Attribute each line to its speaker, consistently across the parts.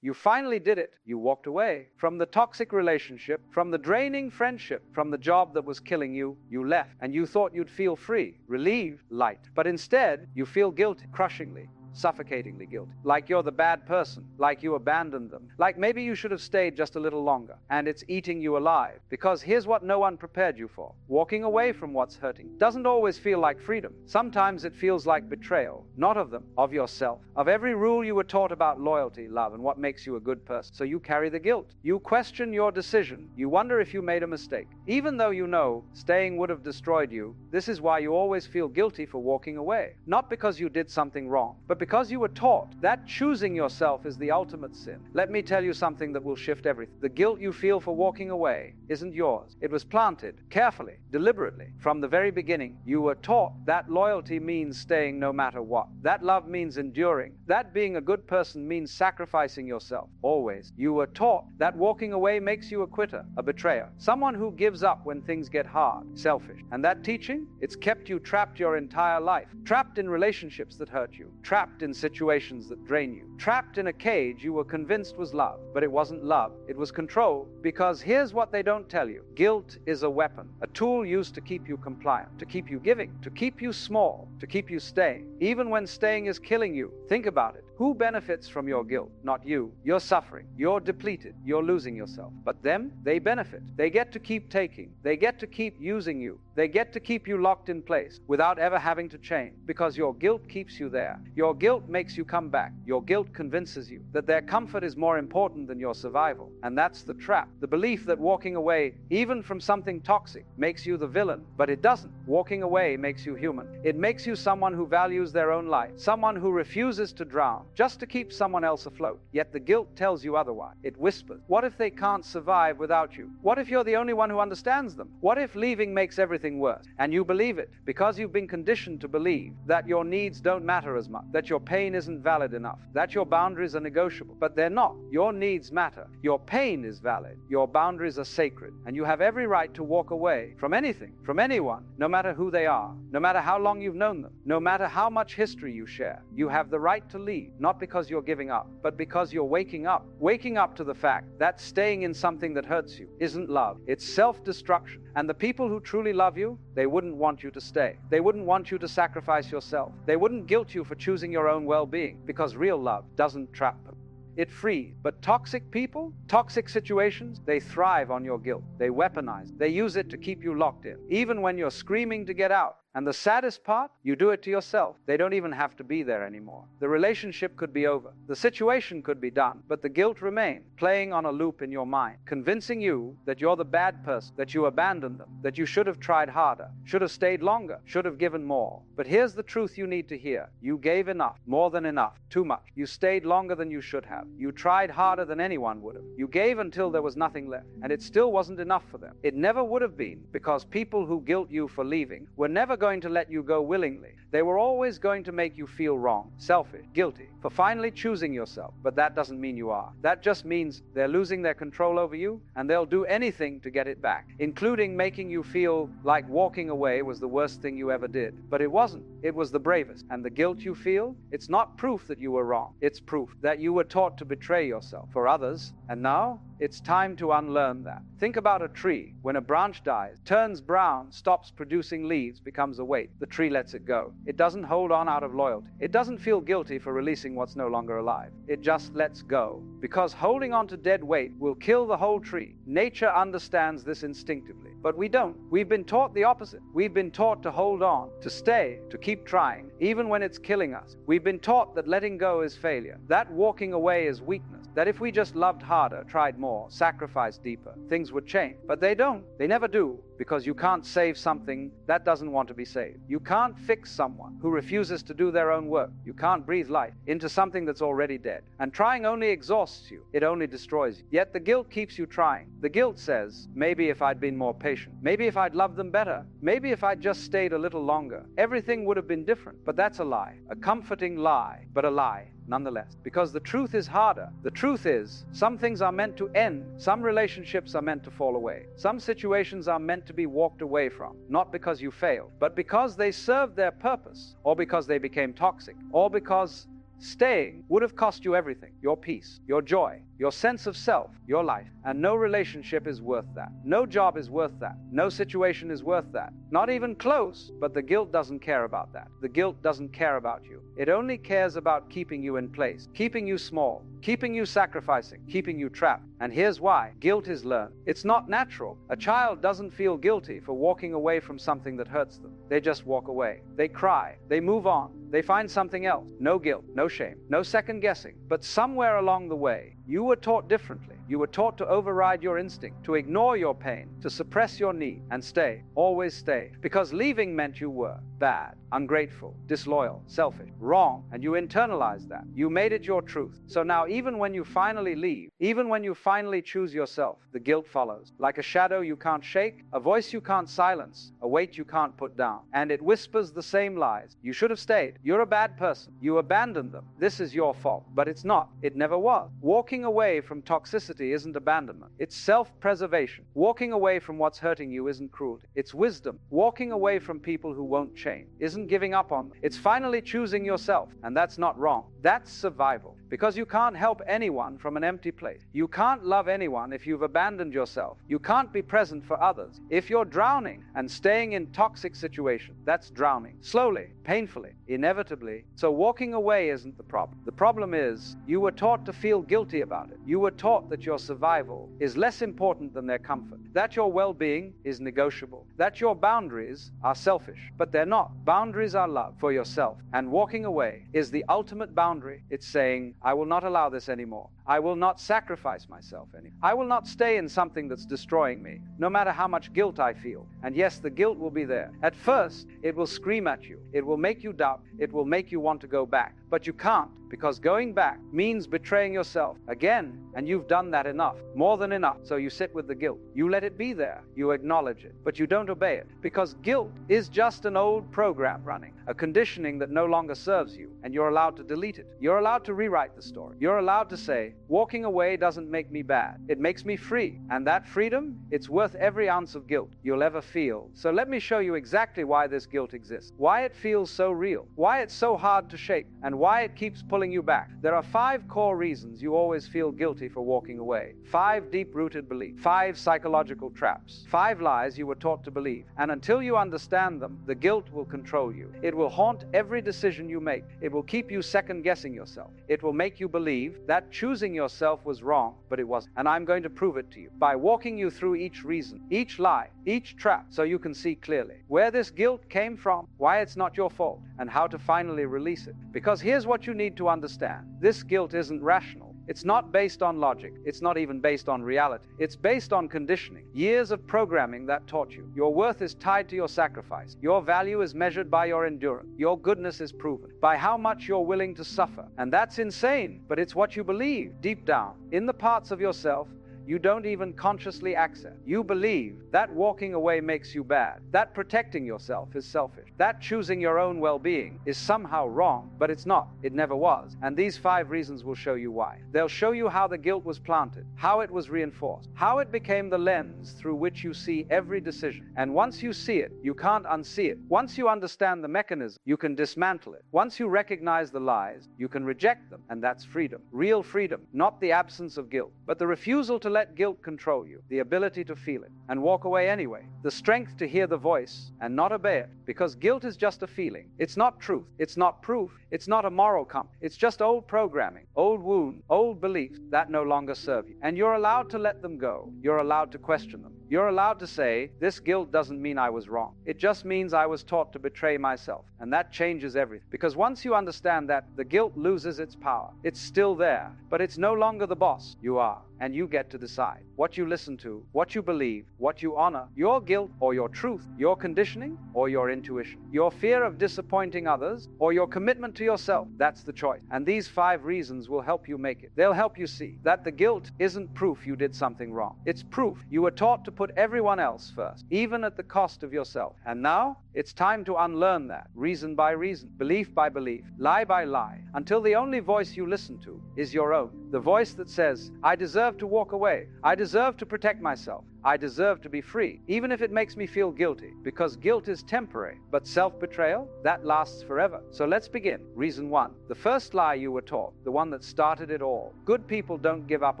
Speaker 1: You finally did it. You walked away from the toxic relationship, from the draining friendship, from the job that was killing you. You left, and you thought you'd feel free, relieved, light. But instead, you feel guilty, crushingly, suffocatingly guilty, like you're the bad person, like you abandoned them, like maybe you should have stayed just a little longer, and it's eating you alive. Because here's what no one prepared you for. Walking away from what's hurting doesn't always feel like freedom. Sometimes it feels like betrayal, not of them, of yourself, of every rule you were taught about loyalty, love, and what makes you a good person. So you carry the guilt. You question your decision. You wonder if you made a mistake. Even though you know staying would have destroyed you, this is why you always feel guilty for walking away. Not because you did something wrong, but because you were taught that choosing yourself is the ultimate sin. Let me tell you something that will shift everything. The guilt you feel for walking away isn't yours. It was planted carefully, deliberately. From the very beginning, you were taught that loyalty means staying no matter what. That love means enduring. That being a good person means sacrificing yourself, always. You were taught that walking away makes you a quitter, a betrayer, someone who gives up when things get hard, selfish. And that teaching, it's kept you trapped your entire life, trapped in relationships that hurt you, trapped in situations that drain you, trapped in a cage you were convinced was love, but it wasn't love, it was control. Because here's what they don't tell you. Guilt is a weapon, a tool used to keep you compliant, to keep you giving, to keep you small, to keep you staying, even when staying is killing you. Think about it. Who benefits from your guilt? Not you. You're suffering. You're depleted. You're losing yourself. But them, they benefit. They get to keep taking. They get to keep using you. They get to keep you locked in place without ever having to change, because your guilt keeps you there. Your guilt makes you come back. Your guilt convinces you that their comfort is more important than your survival. And that's the trap. The belief that walking away, even from something toxic, makes you the villain. But it doesn't. Walking away makes you human. It makes you someone who values their own life, someone who refuses to drown just to keep someone else afloat. Yet the guilt tells you otherwise. It whispers, what if they can't survive without you? What if you're the only one who understands them? What if leaving makes everything worse? And you believe it because you've been conditioned to believe that your needs don't matter as much, that your pain isn't valid enough, that your boundaries are negotiable. But they're not. Your needs matter. Your pain is valid. Your boundaries are sacred. And you have every right to walk away from anything, from anyone, no matter who they are, no matter how long you've known them, no matter how much history you share. You have the right to leave, not because you're giving up, but because you're waking up to the fact that staying in something that hurts you isn't love. It's self-destruction. And the people who truly love you, they wouldn't want you to stay. They wouldn't want you to sacrifice yourself. They wouldn't guilt you for choosing your own well-being, because real love doesn't trap them. It frees. But toxic people, toxic situations, they thrive on your guilt. They weaponize. They use it to keep you locked in, even when you're screaming to get out. And the saddest part, you do it to yourself. They don't even have to be there anymore. The relationship could be over. The situation could be done, but the guilt remains, playing on a loop in your mind, convincing you that you're the bad person, that you abandoned them, that you should have tried harder, should have stayed longer, should have given more. But here's the truth you need to hear. You gave enough, more than enough, too much. You stayed longer than you should have. You tried harder than anyone would have. You gave until there was nothing left, and it still wasn't enough for them. It never would have been, because people who guilt you for leaving were never going to let you go willingly. They were always going to make you feel wrong, selfish, guilty, for finally choosing yourself. But that doesn't mean you are. That just means they're losing their control over you, and they'll do anything to get it back, including making you feel like walking away was the worst thing you ever did. But it wasn't. It was the bravest. And the guilt you feel, it's not proof that you were wrong. It's proof that you were taught to betray yourself for others. And now, it's time to unlearn that. Think about a tree. When a branch dies, turns brown, stops producing leaves, becomes a weight, the tree lets it go. It doesn't hold on out of loyalty. It doesn't feel guilty for releasing what's no longer alive. It just lets go. Because holding on to dead weight will kill the whole tree. Nature understands this instinctively. But we don't. We've been taught the opposite. We've been taught to hold on, to stay, to keep trying, even when it's killing us. We've been taught that letting go is failure, that walking away is weakness, that if we just loved harder, tried more, sacrificed deeper, things would change. But they don't. They never do, because you can't save something that doesn't want to be saved. You can't fix someone who refuses to do their own work. You can't breathe life into something that's already dead. And trying only exhausts you. It only destroys you. Yet the guilt keeps you trying. The guilt says, maybe if I'd been more patient, maybe if I'd loved them better, maybe if I'd just stayed a little longer, everything would have been different. But that's a lie. A comforting lie, but a lie nonetheless. Because the truth is harder. The truth is, some things are meant to end. Some relationships are meant to fall away. Some situations are meant to be walked away from. Not because you failed, but because they served their purpose, or because they became toxic, or because Staying would have cost you everything: your peace, your joy, your sense of self, your life. And no relationship is worth that. No job is worth that. No situation is worth that. Not even close. But the guilt doesn't care about that. The guilt doesn't care about you. It only cares about keeping you in place, keeping you small, keeping you sacrificing, keeping you trapped. And here's why. Guilt is learned. It's not natural. A child doesn't feel guilty for walking away from something that hurts them. They just walk away. They cry. They move on. They find something else. No guilt, no shame, no second guessing. But somewhere along the way, you were taught differently. You were taught to override your instinct, to ignore your pain, to suppress your need, and stay, always stay. Because leaving meant you were bad, ungrateful, disloyal, selfish, wrong, and you internalized that. You made it your truth. So now even when you finally leave, even when you finally choose yourself, the guilt follows. Like a shadow you can't shake, a voice you can't silence, a weight you can't put down. And it whispers the same lies. You should have stayed. You're a bad person. You abandoned them. This is your fault. But it's not. It never was. Walking away from toxicity isn't abandonment. It's self-preservation. Walking away from what's hurting you isn't cruelty. It's wisdom. Walking away from people who won't change isn't giving up on them. It's finally choosing yourself. And that's not wrong. That's survival. Because you can't help anyone from an empty place. You can't love anyone if you've abandoned yourself. You can't be present for others. If you're drowning and staying in toxic situations, that's drowning. Slowly, painfully, inevitably. So walking away isn't the problem. The problem is you were taught to feel guilty about it. You were taught that your survival is less important than their comfort. That your well-being is negotiable. That your boundaries are selfish. But they're not. Boundaries are love for yourself. And walking away is the ultimate boundary. It's saying, I will not allow this anymore. I will not sacrifice myself anymore. I will not stay in something that's destroying me, no matter how much guilt I feel. And yes, the guilt will be there. At first, it will scream at you. It will make you doubt. It will make you want to go back. But you can't, because going back means betraying yourself again, and you've done that enough, more than enough. So you sit with the guilt. You let it be there. You acknowledge it, but you don't obey it, because guilt is just an old program running, a conditioning that no longer serves you, and you're allowed to delete it. You're allowed to rewrite the story. You're allowed to say, walking away doesn't make me bad. It makes me free. And that freedom, it's worth every ounce of guilt you'll ever feel. So let me show you exactly why this guilt exists, why it feels so real, why it's so hard to shake, and why it keeps pulling you back. There are 5 core reasons you always feel guilty for walking away. 5 deep-rooted beliefs, 5 psychological traps, 5 lies you were taught to believe. And until you understand them, the guilt will control you. It will haunt every decision you make. It will keep you second-guessing yourself. It will make you believe that choosing yourself was wrong, but it wasn't. And I'm going to prove it to you by walking you through each reason, each lie, each trap, so you can see clearly where this guilt came from, why it's not your fault, and how to finally release it. Because here's what you need to understand. This guilt isn't rational. It's not based on logic. It's not even based on reality. It's based on conditioning. Years of programming that taught you. Your worth is tied to your sacrifice. Your value is measured by your endurance. Your goodness is proven by how much you're willing to suffer. And that's insane, but it's what you believe deep down in the parts of yourself you don't even consciously access. You believe that walking away makes you bad, that protecting yourself is selfish, that choosing your own well-being is somehow wrong, but it's not. It never was. And these 5 reasons will show you why. They'll show you how the guilt was planted, how it was reinforced, how it became the lens through which you see every decision. And once you see it, you can't unsee it. Once you understand the mechanism, you can dismantle it. Once you recognize the lies, you can reject them. And that's freedom. Real freedom. Not the absence of guilt, but the refusal to let guilt control you, the ability to feel it and walk away anyway, the strength to hear the voice and not obey it, because guilt is just a feeling. It's not truth. It's not proof. It's not a moral compass. It's just old programming, old wounds, old beliefs that no longer serve you. And you're allowed to let them go. You're allowed to question them. You're allowed to say, this guilt doesn't mean I was wrong. It just means I was taught to betray myself. And that changes everything. Because once you understand that, the guilt loses its power. It's still there, but it's no longer the boss. You are. And you get to decide what you listen to, what you believe, what you honor, your guilt or your truth, your conditioning or your intuition, your fear of disappointing others or your commitment to yourself. That's the choice. And these 5 reasons will help you make it. They'll help you see that the guilt isn't proof you did something wrong. It's proof you were taught to put everyone else first, even at the cost of yourself. And now it's time to unlearn that, reason by reason, belief by belief, lie by lie, until the only voice you listen to is your own. The voice that says, I deserve to walk away. I deserve to protect myself. I deserve to be free, even if it makes me feel guilty, because guilt is temporary, but self-betrayal, that lasts forever. So let's begin. Reason 1. The first lie you were taught, the one that started it all. Good people don't give up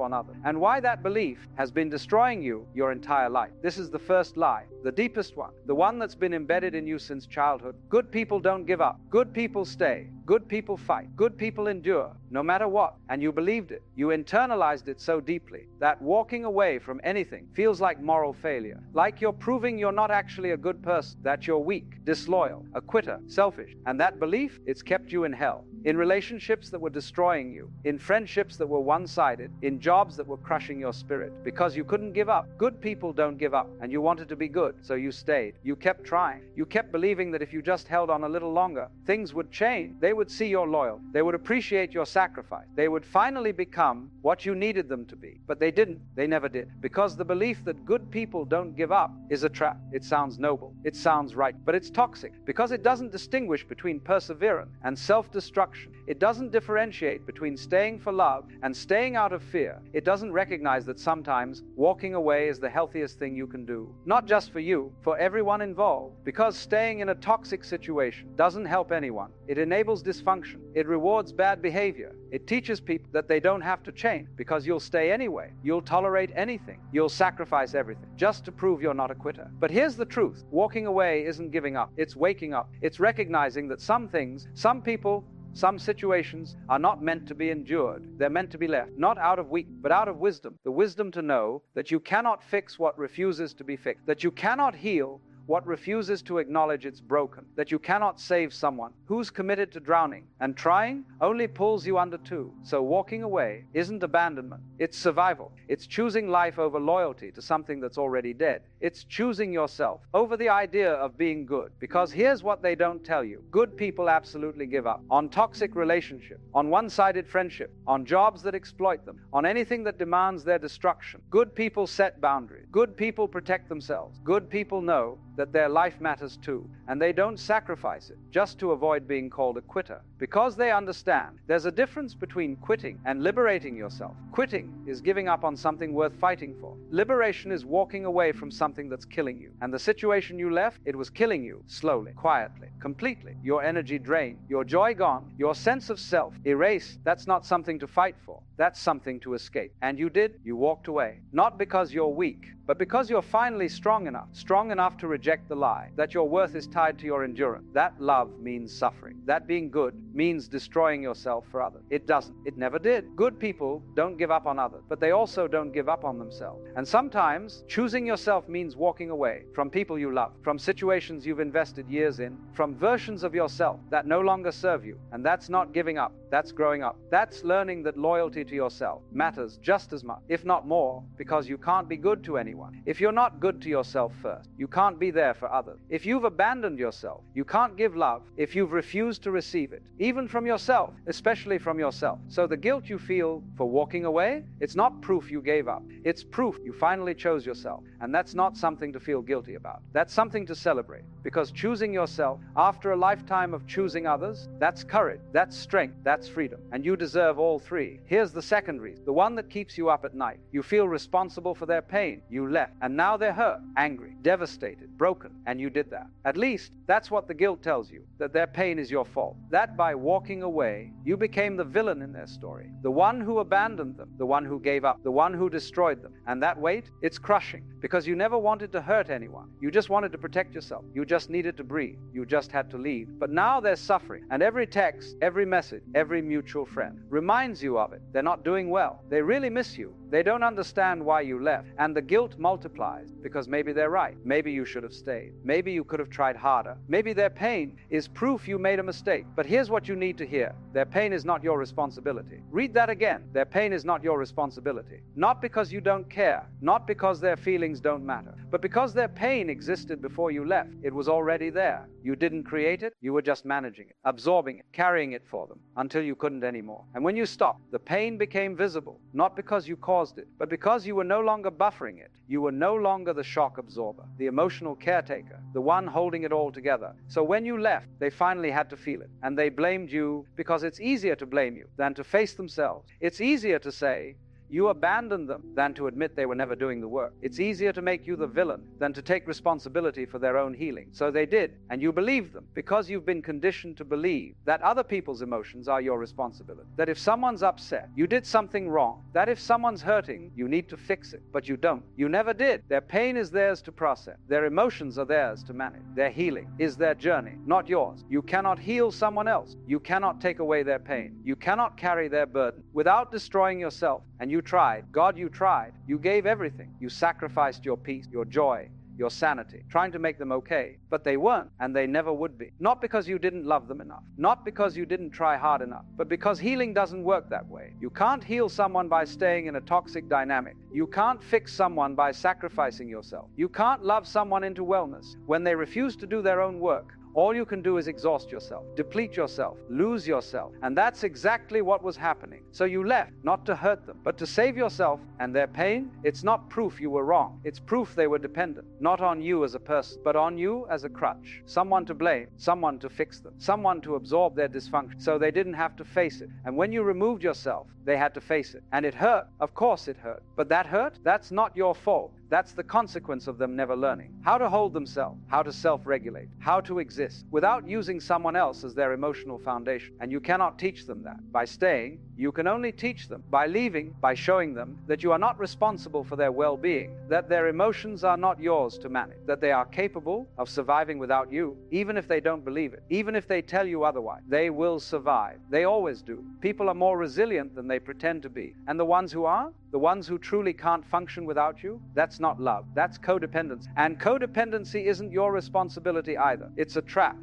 Speaker 1: on others. And why that belief has been destroying you your entire life. This is the first lie, the deepest one, the one that's been embedded in you since childhood. Good people don't give up. Good people stay. Good people fight. Good people endure, no matter what. And you believed it. You internalized it so deeply that walking away from anything feels like moral failure, like you're proving you're not actually a good person, that you're weak, disloyal, a quitter, selfish. And that belief, it's kept you in hell. In relationships that were destroying you, in friendships that were one-sided, in jobs that were crushing your spirit, because you couldn't give up. Good people don't give up, and you wanted to be good, so you stayed. You kept trying. You kept believing that if you just held on a little longer, things would change. They would see your loyalty. They would appreciate your sacrifice. They would finally become what you needed them to be. But they didn't. They never did. Because the belief that good people don't give up is a trap. It sounds noble. It sounds right. But it's toxic, because it doesn't distinguish between perseverance and self-destruction. It doesn't differentiate between staying for love and staying out of fear. It doesn't recognize that sometimes walking away is the healthiest thing you can do. Not just for you, for everyone involved. Because staying in a toxic situation doesn't help anyone. It enables dysfunction. It rewards bad behavior. It teaches people that they don't have to change, because you'll stay anyway. You'll tolerate anything. You'll sacrifice everything just to prove you're not a quitter. But here's the truth. Walking away isn't giving up. It's waking up. It's recognizing that some things, some people, some situations are not meant to be endured. They're meant to be left, not out of weakness, but out of wisdom. The wisdom to know that you cannot fix what refuses to be fixed, that you cannot heal what refuses to acknowledge it's broken, that you cannot save someone who's committed to drowning, and trying only pulls you under too. So walking away isn't abandonment, it's survival. It's choosing life over loyalty to something that's already dead. It's choosing yourself over the idea of being good, because here's what they don't tell you. Good people absolutely give up on toxic relationships, on one-sided friendship, on jobs that exploit them, on anything that demands their destruction. Good people set boundaries. Good people protect themselves. Good people know that their life matters too, and they don't sacrifice it just to avoid being called a quitter, because they understand there's a difference between quitting and liberating yourself. Quitting is giving up on something worth fighting for. Liberation is walking away from something that's killing you. And the situation you left, it was killing you slowly, quietly, completely. Your energy drained, your joy gone, your sense of self erased. That's not something to fight for. That's something to escape. And you did. You walked away. Not because you're weak, but because you're finally strong enough to reject the lie that your worth is tied to your endurance. That love means suffering. That being good means destroying yourself for others. It doesn't. It never did. Good people don't give up on others, but they also don't give up on themselves. And sometimes choosing yourself means walking away from people you love, from situations you've invested years in, from versions of yourself that no longer serve you. And that's not giving up. That's growing up. That's learning that loyalty to yourself matters just as much, if not more, because you can't be good to anyone if you're not good to yourself first. You can't be there for others. If you've abandoned yourself, you can't give love if you've refused to receive it, even from yourself, especially from yourself. So the guilt you feel for walking away, it's not proof you gave up. It's proof you finally chose yourself. And that's not something to feel guilty about. That's something to celebrate, because choosing yourself after a lifetime of choosing others, that's courage, that's strength, that's freedom. And you deserve all three. Here's the second reason, the one that keeps you up at night. You feel responsible for their pain. You left, and now they're hurt, angry, devastated, broken, and you did that. At least that's what the guilt tells you, that their pain is your fault. That by walking away, you became the villain in their story, the one who abandoned them, the one who gave up, the one who destroyed them. And that weight, it's crushing, because you never wanted to hurt anyone. You just wanted to protect yourself. You just needed to breathe. You just had to leave. But now they're suffering, and every text, every message, every mutual friend reminds you of it. They're not doing well. They really miss you. They don't understand why you left. And the guilt multiplies, because maybe they're right. Maybe you should have stayed. Maybe you could have tried harder. Maybe their pain is proof you made a mistake. But here's what you need to hear. Their pain is not your responsibility. Read that again. Their pain is not your responsibility. Not because you don't care. Not because their feelings don't matter. But because their pain existed before you left. It was already there. You didn't create it. You were just managing it, absorbing it, carrying it for them until you couldn't anymore. And when you stopped, the pain became visible. Not because you caused it, but because you were no longer buffering it. You were no longer the shock absorber, the emotional caretaker, the one holding it all together. So when you left, they finally had to feel it. And they blamed you, because it's easier to blame you than to face themselves. It's easier to say, you abandon them than to admit they were never doing the work. It's easier to make you the villain than to take responsibility for their own healing. So they did, and you believed them because you've been conditioned to believe that other people's emotions are your responsibility. That if someone's upset, you did something wrong. That if someone's hurting, you need to fix it. But you don't. You never did. Their pain is theirs to process. Their emotions are theirs to manage. Their healing is their journey, not yours. You cannot heal someone else. You cannot take away their pain. You cannot carry their burden without destroying yourself. And you tried. God, you tried. You gave everything. You sacrificed your peace, your joy, your sanity, trying to make them okay. But they weren't, and they never would be. Not because you didn't love them enough, not because you didn't try hard enough, but because healing doesn't work that way. You can't heal someone by staying in a toxic dynamic. You can't fix someone by sacrificing yourself. You can't love someone into wellness when they refuse to do their own work. All you can do is exhaust yourself, deplete yourself, lose yourself. And that's exactly what was happening. So you left, not to hurt them, but to save yourself and their pain. It's not proof you were wrong. It's proof they were dependent, not on you as a person, but on you as a crutch. Someone to blame, someone to fix them, someone to absorb their dysfunction so they didn't have to face it. And when you removed yourself, they had to face it. And it hurt. Of course it hurt. But that hurt, that's not your fault. That's the consequence of them never learning how to hold themselves, how to self-regulate, how to exist without using someone else as their emotional foundation. And you cannot teach them that. By staying, you can only teach them. By leaving, by showing them that you are not responsible for their well-being, that their emotions are not yours to manage, that they are capable of surviving without you, even if they don't believe it, even if they tell you otherwise. They will survive. They always do. People are more resilient than they pretend to be. And the ones who are, the ones who truly can't function without you, that's not love. That's codependence. And codependency isn't your responsibility either. It's a trap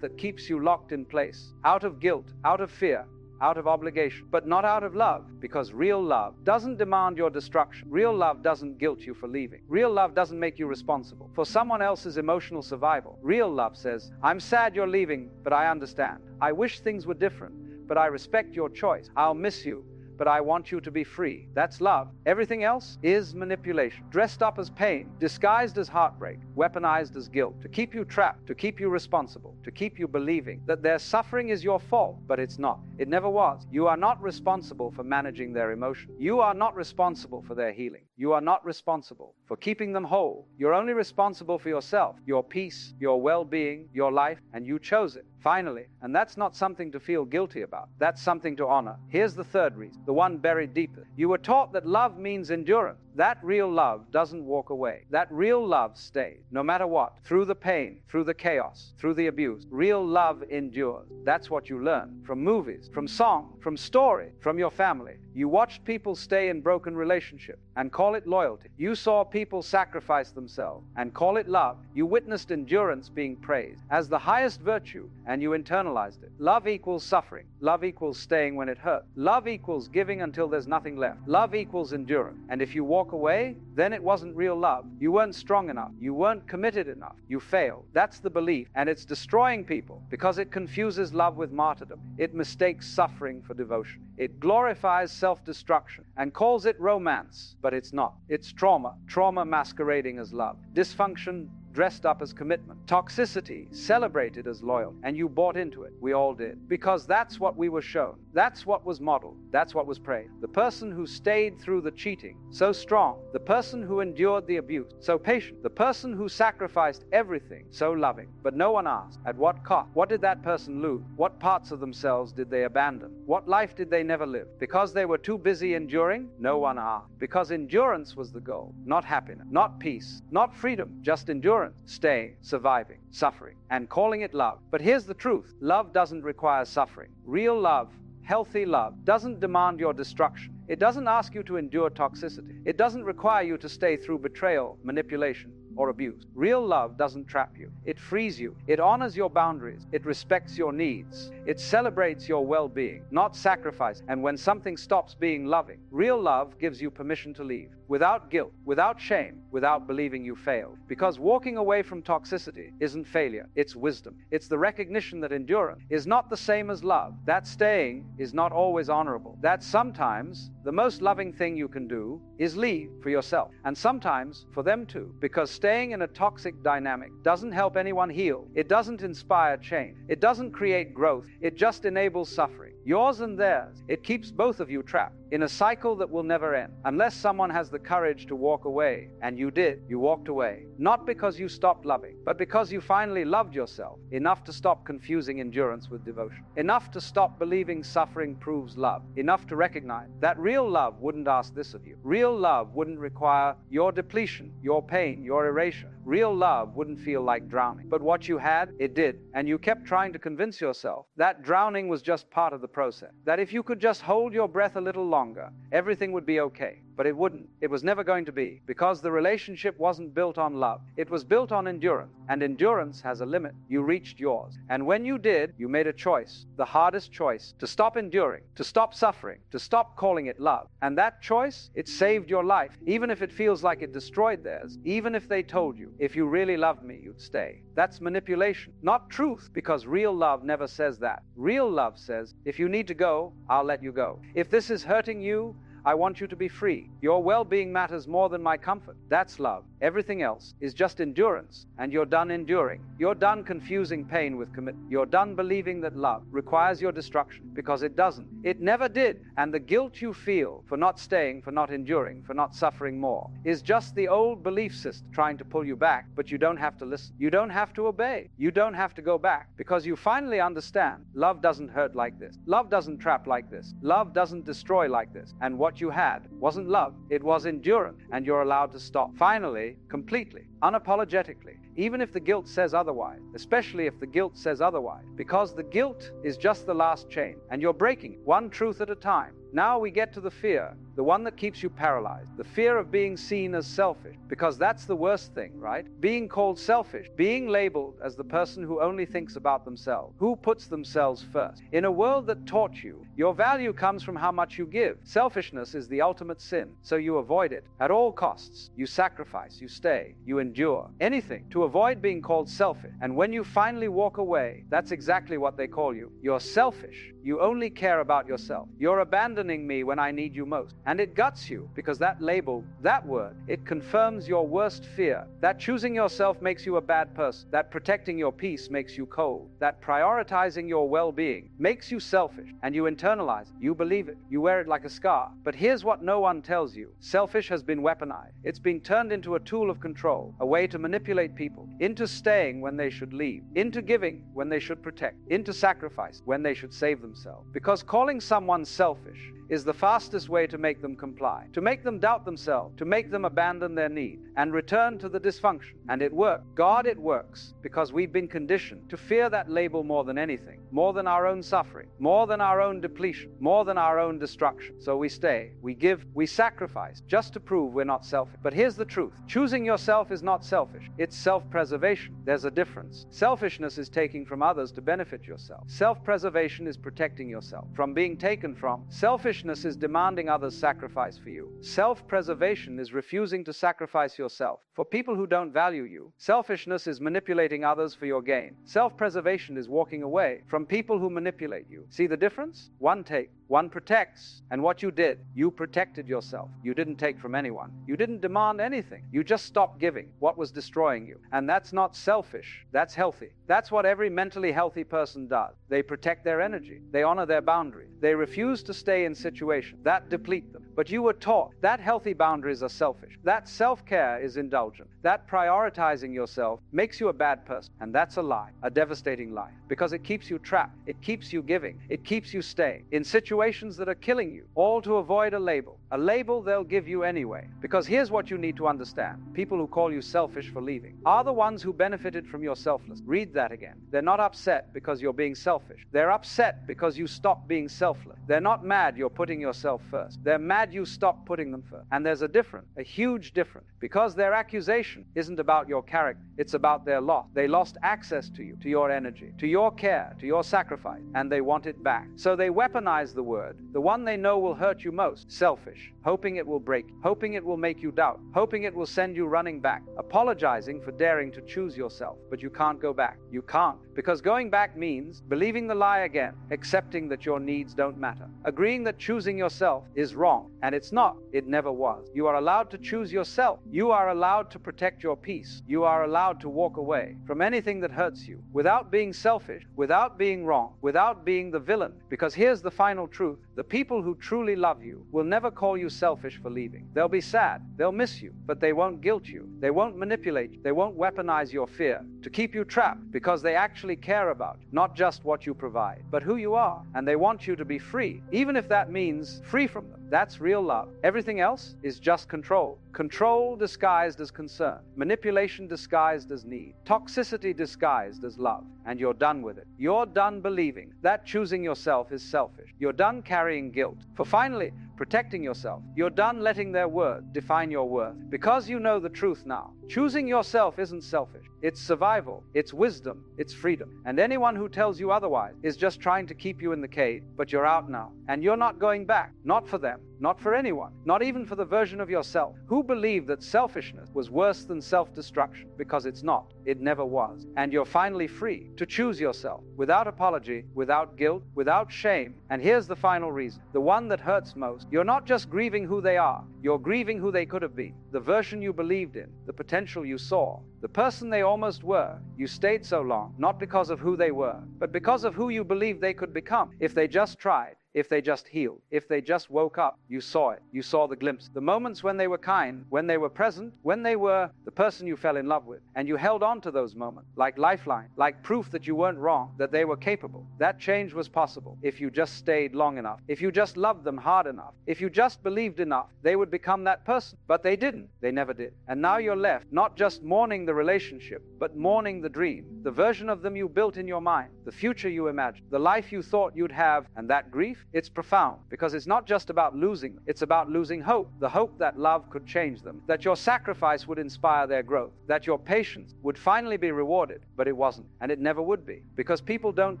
Speaker 1: that keeps you locked in place, out of guilt, out of fear, out of obligation, but not out of love, because real love doesn't demand your destruction. Real love doesn't guilt you for leaving. Real love doesn't make you responsible for someone else's emotional survival. Real love says, I'm sad you're leaving, but I understand. I wish things were different, but I respect your choice. I'll miss you, but I want you to be free. That's love. Everything else is manipulation, dressed up as pain, disguised as heartbreak, weaponized as guilt, to keep you trapped, to keep you responsible, to keep you believing that their suffering is your fault, but it's not. It never was. You are not responsible for managing their emotion. You are not responsible for their healing. You are not responsible for keeping them whole. You're only responsible for yourself, your peace, your well-being, your life, and you chose it. Finally, and that's not something to feel guilty about. That's something to honor. Here's the third reason, the one buried deeper. You were taught that love means endurance. That real love doesn't walk away. That real love stays, no matter what, through the pain, through the chaos, through the abuse. Real love endures. That's what you learn from movies, from song, from story, from your family. You watched people stay in broken relationships and call it loyalty. You saw people sacrifice themselves and call it love. You witnessed endurance being praised as the highest virtue, and you internalized it. Love equals suffering. Love equals staying when it hurts. Love equals giving until there's nothing left. Love equals endurance. And if you walk away, then it wasn't real love. You weren't strong enough. You weren't committed enough. You failed. That's the belief, and it's destroying people because it confuses love with martyrdom. It mistakes suffering for devotion. It glorifies self-destruction and calls it romance, but it's not. It's trauma. Trauma masquerading as love. Dysfunction dressed up as commitment. Toxicity celebrated as loyal. And you bought into it. We all did. Because that's what we were shown. That's what was modeled. That's what was praised. The person who stayed through the cheating, so strong. The person who endured the abuse, so patient. The person who sacrificed everything, so loving. But no one asked, at what cost? What did that person lose? What parts of themselves did they abandon? What life did they never live? Because they were too busy enduring? No one asked. Because endurance was the goal. Not happiness, not peace, not freedom, just endurance. Staying, surviving, suffering, and calling it love. But here's the truth. Love doesn't require suffering. Real love, healthy love, doesn't demand your destruction. It doesn't ask you to endure toxicity. It doesn't require you to stay through betrayal, manipulation, or abuse. Real love doesn't trap you. It frees you. It honors your boundaries. It respects your needs. It celebrates your well-being, not sacrifice. And when something stops being loving, real love gives you permission to leave, without guilt, without shame, without believing you failed. Because walking away from toxicity isn't failure, it's wisdom. It's the recognition that endurance is not the same as love. That staying is not always honorable. That sometimes the most loving thing you can do is leave for yourself, and sometimes for them too, because staying in a toxic dynamic doesn't help anyone heal. It doesn't inspire change. It doesn't create growth. It just enables suffering. yours and theirs. It keeps both of you trapped in a cycle that will never end unless someone has the courage to walk away. And you did. You walked away. Not because you stopped loving, but because you finally loved yourself enough to stop confusing endurance with devotion, enough to stop believing suffering proves love, enough to recognize that real love wouldn't ask this of you. Real love wouldn't require your depletion, your pain, your erasure. Real love wouldn't feel like drowning. But what you had, it did. And you kept trying to convince yourself that drowning was just part of the process, that if you could just hold your breath a little longer, everything would be okay. But it wouldn't. It was never going to be, because the relationship wasn't built on love. It was built on endurance, and endurance has a limit. You reached yours. And when you did, you made a choice, the hardest choice, to stop enduring, to stop suffering, to stop calling it love. And that choice, it saved your life, even if it feels like it destroyed theirs, even if they told you, if you really loved me, you'd stay. That's manipulation, not truth, because real love never says that. Real love says, if you need to go, I'll let you go. If this is hurting you, I want you to be free. Your well-being matters more than my comfort. That's love. Everything else is just endurance, and you're done enduring. You're done confusing pain with commitment. You're done believing that love requires your destruction, because it doesn't. It never did. And the guilt you feel for not staying, for not enduring, for not suffering more, is just the old belief system trying to pull you back, but you don't have to listen. You don't have to obey. You don't have to go back, because you finally understand love doesn't hurt like this. Love doesn't trap like this. Love doesn't destroy like this. And what you had wasn't love, it was endurance, and you're allowed to stop. Finally, completely, unapologetically, even if the guilt says otherwise, especially if the guilt says otherwise, because the guilt is just the last chain, and you're breaking it, one truth at a time. Now we get to the fear, the one that keeps you paralyzed, the fear of being seen as selfish, because that's the worst thing, right? Being called selfish, being labeled as the person who only thinks about themselves, who puts themselves first. In a world that taught you your value comes from how much you give, selfishness is the ultimate sin, so you avoid it at all costs. You sacrifice, you stay, you endure, anything to avoid being called selfish. And when you finally walk away, that's exactly what they call you. You're selfish. You only care about yourself. You're abandoning me when I need you most. And it guts you, because that label, that word, it confirms your worst fear. That choosing yourself makes you a bad person. That protecting your peace makes you cold. That prioritizing your well-being makes you selfish. And you internalize it. You believe it. You wear it like a scar. But here's what no one tells you. Selfish has been weaponized. It's been turned into a tool of control, a way to manipulate people, into staying when they should leave, into giving when they should protect, into sacrifice when they should save themselves. Because calling someone selfish is the fastest way to make them comply, to make them doubt themselves, to make them abandon their need and return to the dysfunction. And it works. God, it works, because we've been conditioned to fear that label more than anything, more than our own suffering, more than our own depletion, more than our own destruction. So we stay, we give, we sacrifice just to prove we're not selfish. But here's the truth. Choosing yourself is not selfish. It's self-preservation. There's a difference. Selfishness is taking from others to benefit yourself. Self-preservation is protecting yourself from being taken from. Selfishness is demanding others sacrifice for you. Self-preservation is refusing to sacrifice yourself for people who don't value you. Selfishness is manipulating others for your gain. Self-preservation is walking away from people who manipulate you. See the difference? One takes, one protects. And what you did, you protected yourself. You didn't take from anyone. You didn't demand anything. You just stopped giving what was destroying you. And that's not selfish. That's healthy. That's what every mentally healthy person does. They protect their energy. They honor their boundaries. They refuse to stay in situations that deplete them. But you were taught that healthy boundaries are selfish. That self-care is indulgent. That prioritizing yourself makes you a bad person. And that's a lie, a devastating lie, because it keeps you trapped. It keeps you giving. It keeps you staying in situations that are killing you, all to avoid a label. A label they'll give you anyway. Because here's what you need to understand. People who call you selfish for leaving are the ones who benefited from your selflessness. Read that again. They're not upset because you're being selfish. They're upset because you stopped being selfless. They're not mad you're putting yourself first. They're mad you stopped putting them first. And there's a difference, a huge difference, because their accusation isn't about your character. It's about their loss. They lost access to you, to your energy, to your care, to your sacrifice, and they want it back. So they weaponize the word, the one they know will hurt you most, selfish. selfish, hoping it will break, hoping it will make you doubt, hoping it will send you running back, apologizing for daring to choose yourself. But you can't go back. You can't, because going back means believing the lie again, accepting that your needs don't matter, agreeing that choosing yourself is wrong, and it's not. It never was. You are allowed to choose yourself. You are allowed to protect your peace. You are allowed to walk away from anything that hurts you without being selfish, without being wrong, without being the villain. Because here's the final truth. The people who truly love you will never call you selfish for leaving. They'll be sad. They'll miss you, but they won't guilt you. They won't manipulate you. They won't weaponize your fear to keep you trapped, because they actually care about not just what you provide, but who you are. And they want you to be free, even if that means free from them. That's real love. Everything else is just control. Control disguised as concern. Manipulation disguised as need. Toxicity disguised as love. And you're done with it. You're done believing that choosing yourself is selfish. You're done carrying guilt for finally protecting yourself. You're done letting their word define your worth, because you know the truth now. Choosing yourself isn't selfish. It's survival. It's wisdom. It's freedom. And anyone who tells you otherwise is just trying to keep you in the cage. But you're out now, and you're not going back. Not for them. Not for anyone. Not even for the version of yourself who believed that selfishness was worse than self-destruction, because it's not. It never was. And you're finally free to choose yourself without apology, without guilt, without shame. And here's the final reason, the one that hurts most. You're not just grieving who they are. You're grieving who they could have been, the version you believed in, the potential you saw, the person they almost were. You stayed so long, not because of who they were, but because of who you believed they could become if they just tried. If they just healed, if they just woke up. You saw it. You saw the glimpse, the moments when they were kind, when they were present, when they were the person you fell in love with. And you held on to those moments like lifeline, like proof that you weren't wrong, that they were capable. That change was possible if you just stayed long enough, if you just loved them hard enough, if you just believed enough they would become that person. But they didn't. They never did. And now you're left not just mourning the relationship, but mourning the dream, the version of them you built in your mind, the future you imagined, the life you thought you'd have. And that grief, it's profound, because it's not just about losing them. It's about losing hope, the hope that love could change them, that your sacrifice would inspire their growth, that your patience would finally be rewarded. But it wasn't, and it never would be, because people don't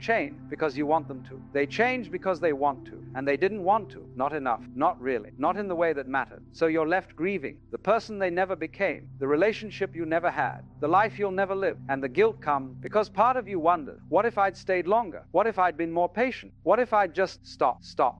Speaker 1: change because you want them to. They change because they want to, and they didn't want to. Not enough, not really, not in the way that mattered. So you're left grieving the person they never became, the relationship you never had, the life you'll never live. And the guilt comes because part of you wondered, what if I'd stayed longer? What if I'd been more patient? What if I'd just stopped?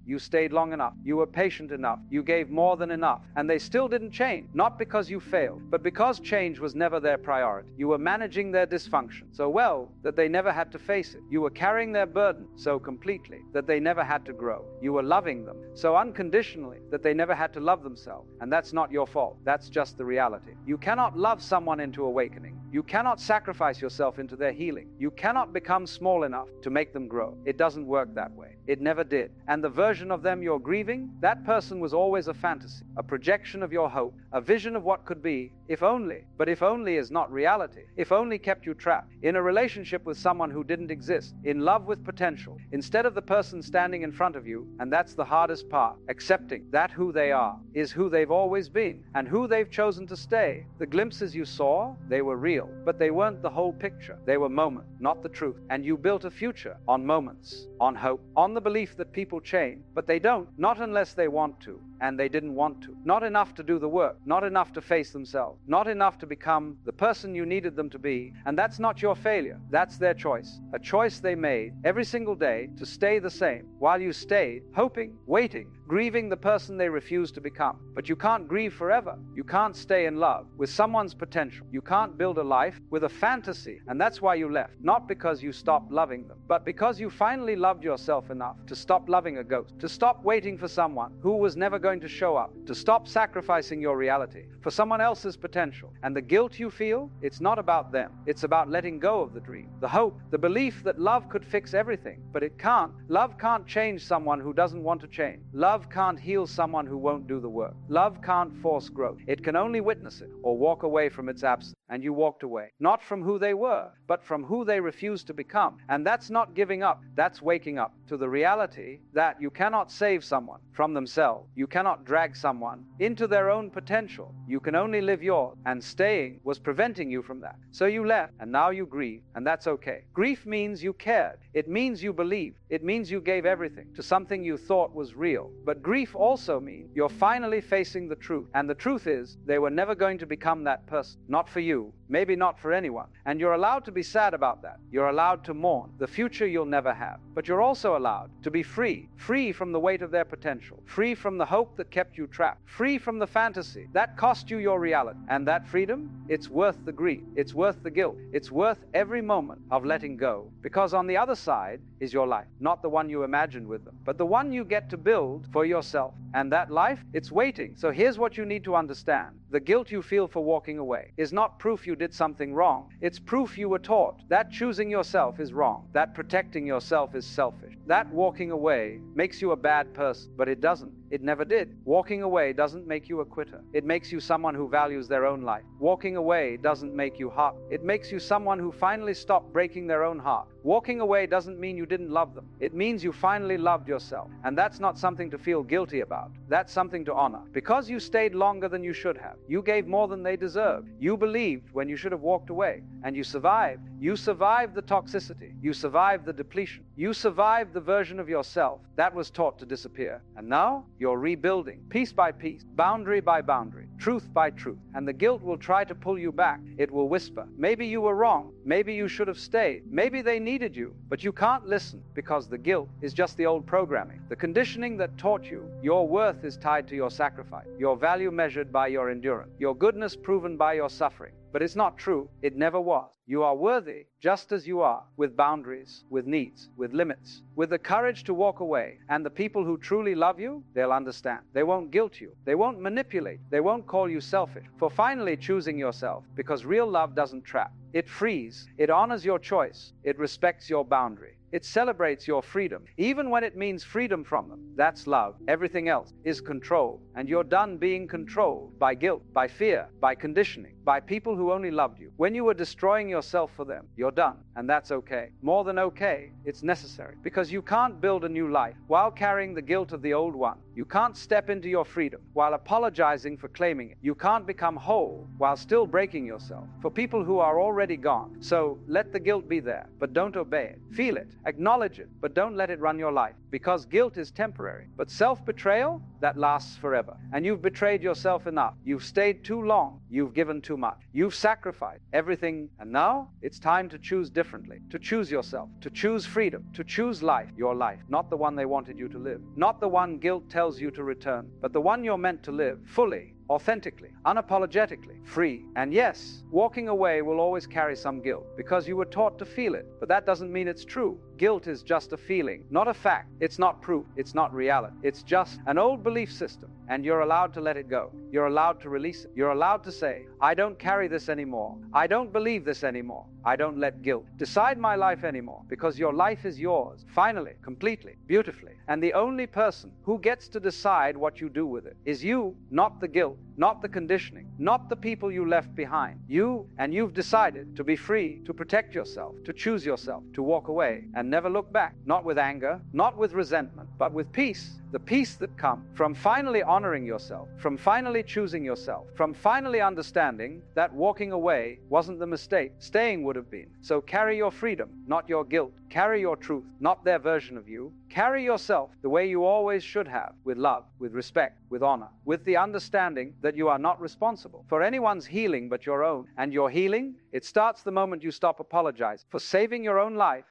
Speaker 1: You stayed long enough. You were patient enough. You gave more than enough. And they still didn't change. Not because you failed, but because change was never their priority. You were managing their dysfunction so well that they never had to face it. You were carrying their burden so completely that they never had to grow. You were loving them so unconditionally that they never had to love themselves. And that's not your fault. That's just the reality. You cannot love someone into awakening. You cannot sacrifice yourself into their healing. You cannot become small enough to make them grow. It doesn't work that way. It never did. And the version of them you're grieving, that person was always a fantasy, a projection of your hope, a vision of what could be, if only. But if only is not reality. If only kept you trapped in a relationship with someone who didn't exist, in love with potential, instead of the person standing in front of you. And that's the hardest part, accepting that who they are is who they've always been, and who they've chosen to stay. The glimpses you saw, they were real, but they weren't the whole picture. They were moments, not the truth. And you built a future on moments, on hope, on the belief that people change, but they don't, not unless they want to. And they didn't want to. Not enough to do the work, not enough to face themselves, not enough to become the person you needed them to be. And that's not your failure. That's their choice. A choice they made every single day to stay the same, while you stayed, hoping, waiting, grieving the person they refused to become. But you can't grieve forever. You can't stay in love with someone's potential. You can't build a life with a fantasy. And that's why you left. Not because you stopped loving them, but because you finally loved yourself enough to stop loving a ghost, to stop waiting for someone who was never going to show up, to stop sacrificing your reality for someone else's potential. And the guilt you feel, it's not about them. It's about letting go of the dream, the hope, the belief that love could fix everything. But it can't. Love can't change someone who doesn't want to change. Love can't heal someone who won't do the work. Love can't force growth. It can only witness it or walk away from its absence. And you walked away, not from who they were, but from who they refused to become. And that's not giving up. That's waking up to the reality that you cannot save someone from themselves. You cannot drag someone into their own potential. You can only live yours. And staying was preventing you from that. So you left, and now you grieve, and that's okay. Grief means you cared. It means you believed. It means you gave everything to something you thought was real. But grief also means you're finally facing the truth. And the truth is, they were never going to become that person. Not for you, maybe not for anyone. And you're allowed to be sad about that. You're allowed to mourn the future you'll never have. But you're also allowed to be free. Free from the weight of their potential. Free from the hope that kept you trapped. Free from the fantasy that cost you your reality. And that freedom, it's worth the grief. It's worth the guilt. It's worth every moment of letting go. Because on the other side is your life. Not the one you imagined with them, but the one you get to build for yourself. And that life, it's waiting. So here's what you need to understand. The guilt you feel for walking away is not proof you did something wrong. It's proof you were taught that choosing yourself is wrong, that protecting yourself is selfish, that walking away makes you a bad person. But it doesn't. It never did. Walking away doesn't make you a quitter. It makes you someone who values their own life. Walking away doesn't make you hot. It makes you someone who finally stopped breaking their own heart. Walking away doesn't mean you didn't love them. It means you finally loved yourself. And that's not something to feel guilty about. That's something to honor. Because you stayed longer than you should have. You gave more than they deserved. You believed when you should have walked away. And you survived. You survived the toxicity. You survived the depletion. You survived the version of yourself that was taught to disappear. And now you're rebuilding, piece by piece, boundary by boundary, truth by truth. And the guilt will try to pull you back. It will whisper, maybe you were wrong. Maybe you should have stayed. Maybe they needed you. But you can't listen because the guilt is just the old programming. The conditioning that taught you your worth is tied to your sacrifice, your value measured by your endurance, your goodness proven by your suffering. But it's not true. It never was. You are worthy just as you are, with boundaries, with needs, with limits, with the courage to walk away. And the people who truly love you, they'll understand. They won't guilt you. They won't manipulate. They won't call you selfish for finally choosing yourself, because real love doesn't trap. It frees. It honors your choice. It respects your boundary. It celebrates your freedom, even when it means freedom from them. That's love. Everything else is control. And you're done being controlled by guilt, by fear, by conditioning, by people who only loved you. When you were destroying yourself for them, you're done. And that's okay. More than okay, it's necessary. Because you can't build a new life while carrying the guilt of the old one. You can't step into your freedom while apologizing for claiming it. You can't become whole while still breaking yourself for people who are already gone. So let the guilt be there, but don't obey it. Feel it. Acknowledge it, but don't let it run your life, because guilt is temporary. But self-betrayal, that lasts forever. And you've betrayed yourself enough. You've stayed too long. You've given too much. You've sacrificed everything. And now it's time to choose differently, to choose yourself, to choose freedom, to choose life, your life, not the one they wanted you to live, not the one guilt tells you to return, but the one you're meant to live fully, authentically, unapologetically, free. And yes, walking away will always carry some guilt because you were taught to feel it, but that doesn't mean it's true. Guilt is just a feeling, not a fact. It's not proof. It's not reality. It's just an old belief system, and you're allowed to let it go. You're allowed to release it. You're allowed to say, I don't carry this anymore. I don't believe this anymore. I don't let guilt decide my life anymore, because your life is yours, finally, completely, beautifully. And the only person who gets to decide what you do with it is you, not the guilt, not the conditioning, not the people you left behind. You, and you've decided to be free, to protect yourself, to choose yourself, to walk away and never look back, not with anger, not with resentment, but with peace. The peace that comes from finally honoring yourself, from finally choosing yourself, from finally understanding that walking away wasn't the mistake, staying would have been. So carry your freedom, not your guilt. Carry your truth, not their version of you. Carry yourself the way you always should have, with love, with respect, with honor, with the understanding that you are not responsible for anyone's healing but your own. And your healing, it starts the moment you stop apologizing for saving your own life